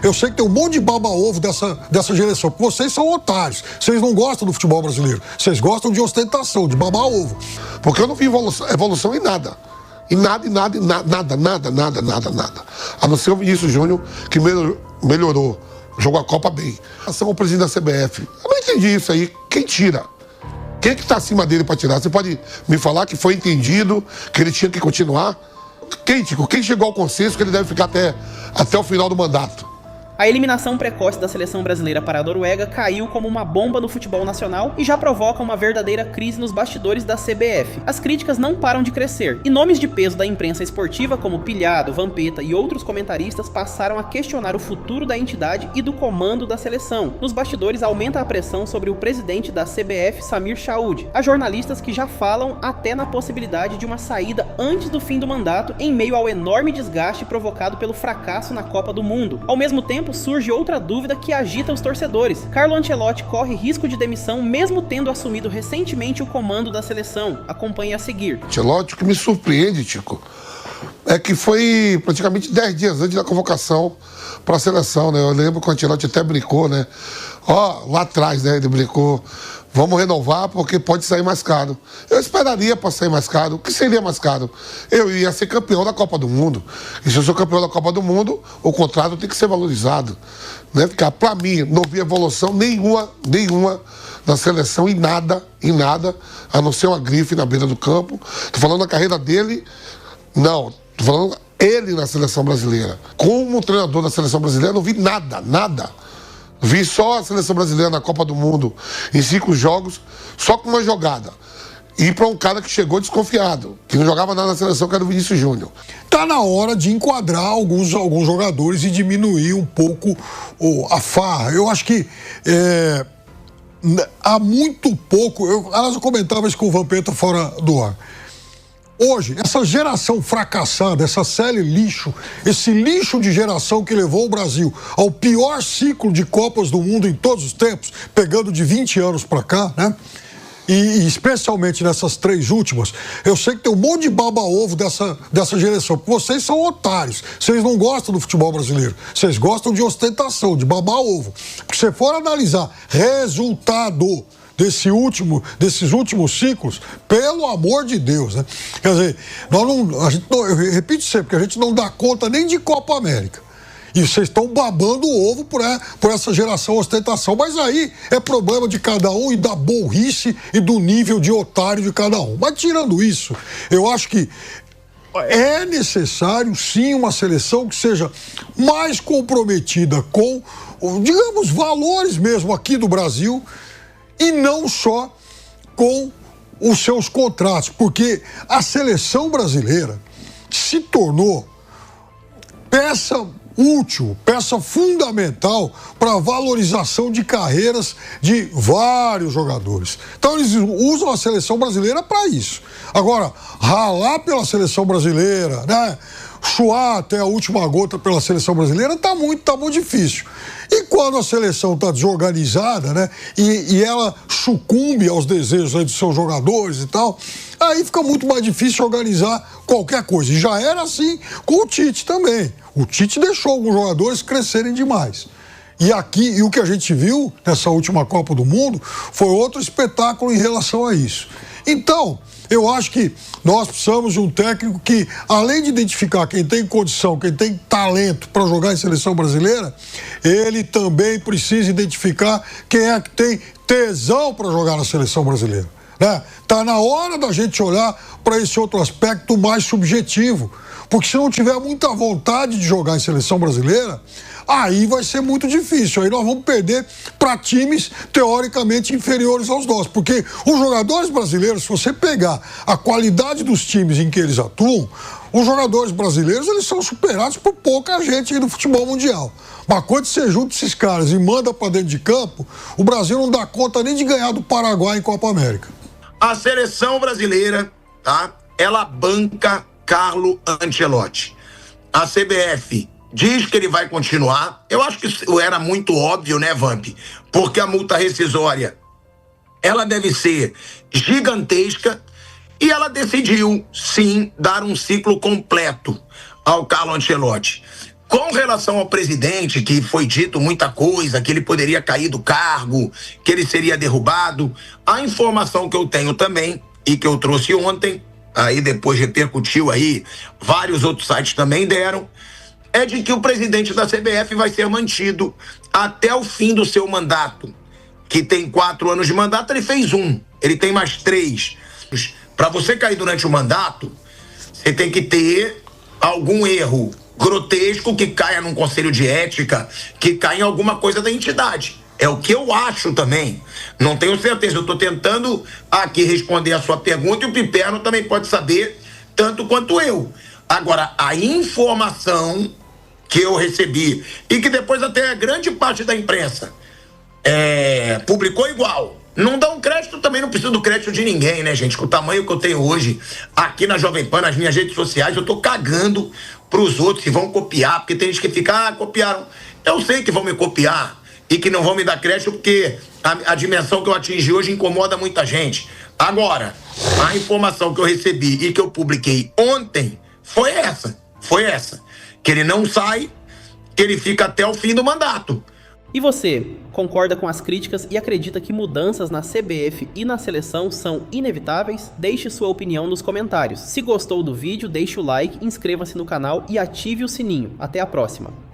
Eu sei que tem um monte de baba-ovo dessa geração, porque vocês são otários. Vocês não gostam do futebol brasileiro. Vocês gostam de ostentação, de babar-ovo. Porque eu não vi evolução em nada. Nada. A não ser o Vinícius Júnior, que melhorou. Jogou a Copa bem. Ação ao presidente da CBF. Eu não entendi isso aí. Quem tira? Quem é que está acima dele para tirar? Você pode me falar que foi entendido, que ele tinha que continuar? Quem chegou ao consenso que ele deve ficar até o final do mandato? A eliminação precoce da seleção brasileira para a Noruega caiu como uma bomba no futebol nacional e já provoca uma verdadeira crise nos bastidores da CBF. As críticas não param de crescer, e nomes de peso da imprensa esportiva como Pilhado, Vampeta e outros comentaristas passaram a questionar o futuro da entidade e do comando da seleção. Nos bastidores aumenta a pressão sobre o presidente da CBF, Samir Chaoud. Há jornalistas que já falam até na possibilidade de uma saída antes do fim do mandato, em meio ao enorme desgaste provocado pelo fracasso na Copa do Mundo. Ao mesmo tempo, surge outra dúvida que agita os torcedores. Carlo Ancelotti corre risco de demissão mesmo tendo assumido recentemente o comando da seleção. Acompanhe a seguir. Ancelotti, o que me surpreende, Tico, é que foi praticamente 10 dias antes da convocação para a seleção, né? Eu lembro que o Ancelotti até brincou, né? Lá atrás, né? Ele brincou, vamos renovar porque pode sair mais caro. Eu esperaria para sair mais caro. O que seria mais caro? Eu ia ser campeão da Copa do Mundo. E se eu sou campeão da Copa do Mundo, o contrato tem que ser valorizado. Né? Para mim, não vi evolução nenhuma na seleção em nada, a não ser uma grife na beira do campo. Tô falando da carreira dele, não. Tô falando ele na seleção brasileira. Como treinador da seleção brasileira, não vi nada. Vi só a seleção brasileira na Copa do Mundo em 5 jogos, só com uma jogada. E para um cara que chegou desconfiado, que não jogava nada na seleção, que era o Vinícius Júnior. Tá na hora de enquadrar alguns jogadores e diminuir um pouco a farra. Eu acho que há muito pouco... Eu comentava isso com o Vampeta fora do ar. Hoje, essa geração fracassada, essa série lixo, esse lixo de geração que levou o Brasil ao pior ciclo de Copas do Mundo em todos os tempos, pegando de 20 anos para cá, né? E especialmente nessas 3 últimas, eu sei que tem um monte de baba-ovo dessa geração, porque vocês são otários, vocês não gostam do futebol brasileiro, vocês gostam de ostentação, de babar-ovo. Porque se você for analisar resultado desses últimos ciclos, pelo amor de Deus, né? Quer dizer, eu repito sempre, que a gente não dá conta nem de Copa América. E vocês estão babando o ovo por essa geração ostentação. Mas aí é problema de cada um e da burrice e do nível de otário de cada um. Mas tirando isso, eu acho que é necessário, sim, uma seleção que seja mais comprometida com, digamos, valores mesmo aqui do Brasil, e não só com os seus contratos, porque a seleção brasileira se tornou peça útil, peça fundamental para a valorização de carreiras de vários jogadores. Então eles usam a seleção brasileira para isso. Agora, ralar pela seleção brasileira, né? Suar até a última gota pela seleção brasileira tá muito difícil. E quando a seleção está desorganizada, né, e ela sucumbe aos desejos aí dos seus jogadores e tal, aí fica muito mais difícil organizar qualquer coisa. E já era assim com o Tite também. O Tite deixou alguns jogadores crescerem demais. E o que a gente viu nessa última Copa do Mundo foi outro espetáculo em relação a isso. Então, eu acho que nós precisamos de um técnico que, além de identificar quem tem condição, quem tem talento para jogar em seleção brasileira, ele também precisa identificar quem é que tem tesão para jogar na seleção brasileira. Né? Tá na hora da gente olhar para esse outro aspecto mais subjetivo, porque se não tiver muita vontade de jogar em seleção brasileira, aí vai ser muito difícil. Aí nós vamos perder para times teoricamente inferiores aos nossos. Porque os jogadores brasileiros, se você pegar a qualidade dos times em que eles atuam, os jogadores brasileiros, eles são superados por pouca gente aí no futebol mundial. Mas quando você junta esses caras e manda para dentro de campo, o Brasil não dá conta nem de ganhar do Paraguai em Copa América. A seleção brasileira, tá? Ela banca Carlo Ancelotti. A CBF diz que ele vai continuar. Eu acho que isso era muito óbvio, né, Vamp? Porque a multa rescisória, ela deve ser gigantesca e ela decidiu, sim, dar um ciclo completo ao Carlo Ancelotti. Com relação ao presidente, que foi dito muita coisa, que ele poderia cair do cargo, que ele seria derrubado, a informação que eu tenho também, e que eu trouxe ontem, aí depois repercutiu aí, vários outros sites também deram, é de que o presidente da CBF vai ser mantido até o fim do seu mandato, que tem 4 anos de mandato, ele fez 1, ele tem mais 3. Para você cair durante o mandato, você tem que ter algum erro grotesco que caia num conselho de ética, que caia em alguma coisa da entidade. É o que eu acho também. Não tenho certeza. Eu estou tentando aqui responder a sua pergunta e o Piperno também pode saber tanto quanto eu. Agora, a informação que eu recebi e que depois até a grande parte da imprensa publicou igual. Não dá um crédito também, não preciso do crédito de ninguém, né, gente? Com o tamanho que eu tenho hoje aqui na Jovem Pan, nas minhas redes sociais, eu tô cagando pros outros que vão copiar, porque tem gente que fica, copiaram. Eu sei que vão me copiar e que não vão me dar crédito porque a dimensão que eu atingi hoje incomoda muita gente. Agora, a informação que eu recebi e que eu publiquei ontem foi essa. Que ele não sai, que ele fica até o fim do mandato. E você, concorda com as críticas e acredita que mudanças na CBF e na seleção são inevitáveis? Deixe sua opinião nos comentários. Se gostou do vídeo, deixe o like, inscreva-se no canal e ative o sininho. Até a próxima!